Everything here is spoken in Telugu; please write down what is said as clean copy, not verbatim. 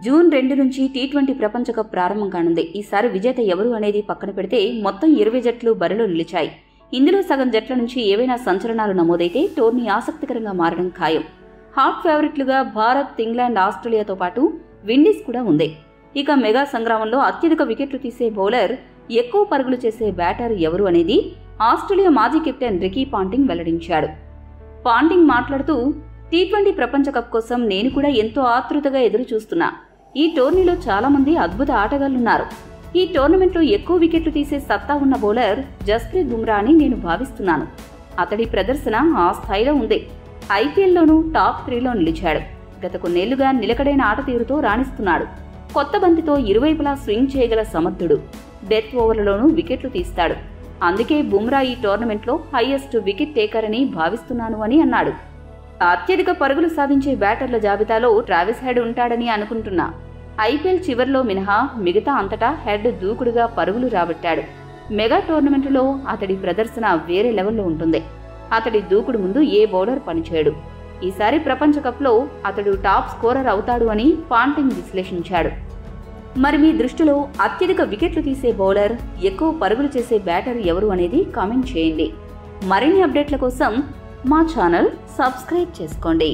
జూన్ 2 నుంచి టీ20 ప్రపంచ కప్ ప్రారంభం కానుంది. ఈసారి విజేత ఎవరు అనేది పక్కన పెడితే మొత్తం 20 జట్లు బరిలో నిలిచాయి. ఇందులో సగం జట్ల నుంచి ఏవైనా సంచలనాలు నమోదైతే టోర్నీ ఆసక్తికరంగా మారడం ఖాయం. హాట్ ఫేవరెట్లుగా భారత్, ఇంగ్లాండ్, ఆస్ట్రేలియాతో పాటు విండీస్ కూడా ఉంది. ఇక మెగా సంగ్రామంలో అత్యధిక వికెట్లు తీసే బౌలర్, ఎక్కువ పరుగులు చేసే బ్యాటర్ ఎవరు అనేది ఆస్ట్రేలియా మాజీ కెప్టెన్ రికీ పాంటింగ్ వెల్లడించాడు. పాంటింగ్ మాట్లాడుతూ, టీ20 ప్రపంచ కప్ కోసం నేను కూడా ఎంతో ఆతృతగా ఎదురు చూస్తున్నా. ఈ టోర్నీలో చాలా మంది అద్భుత ఆటగాళ్లున్నారు. ఈ టోర్నమెంట్లో ఎక్కువ వికెట్లు తీసే సత్తా ఉన్న బౌలర్ జస్ప్రీత్ బుమ్రా అని నేను భావిస్తున్నాను. అతడి ప్రదర్శన ఆ స్థాయిలో ఉంది. ఐపీఎల్లోనూ టాప్ 3లో నిలిచాడు. గత కొన్నేళ్లుగా నిలకడైన ఆట తీరుతో రాణిస్తున్నాడు. కొత్త బంతితో ఇరువైపులా స్వింగ్ చేయగల సమర్థుడు. డెత్ ఓవర్లలోనూ వికెట్లు తీస్తాడు. అందుకే బుమ్రా ఈ టోర్నమెంట్లో హైయెస్ట్ వికెట్ టేకర్ అని భావిస్తున్నాను అని అన్నాడు. అత్యధిక పరుగులు సాధించే బ్యాటర్ల జాబితాలో ట్రావిస్ హెడ్ ఉంటాడని అనుకుంటున్నా. ఐపీఎల్ చివర్లో మినహా మిగతా అంతటా హెడ్ దూకుడుగా పరుగులు రాబట్టాడు. మెగా టోర్నమెంటులో అతడి ప్రదర్శన వేరే లెవెల్లో ఉంటుంది. అతడి దూకుడు ముందు ఏ బౌలర్ పనిచేయడు. ఈసారి ప్రపంచ కప్లో అతడు టాప్ స్కోరర్ అవుతాడు అని పాంటింగ్ విశ్లేషించాడు. మరి మీ దృష్టిలో అత్యధిక వికెట్లు తీసే బౌలర్, ఎక్కువ పరుగులు చేసే బ్యాటర్ ఎవరు అనేది కామెంట్ చేయండి. మరిన్ని అప్డేట్ల కోసం మా ఛానల్ సబ్స్క్రైబ్ చేసుకోండి.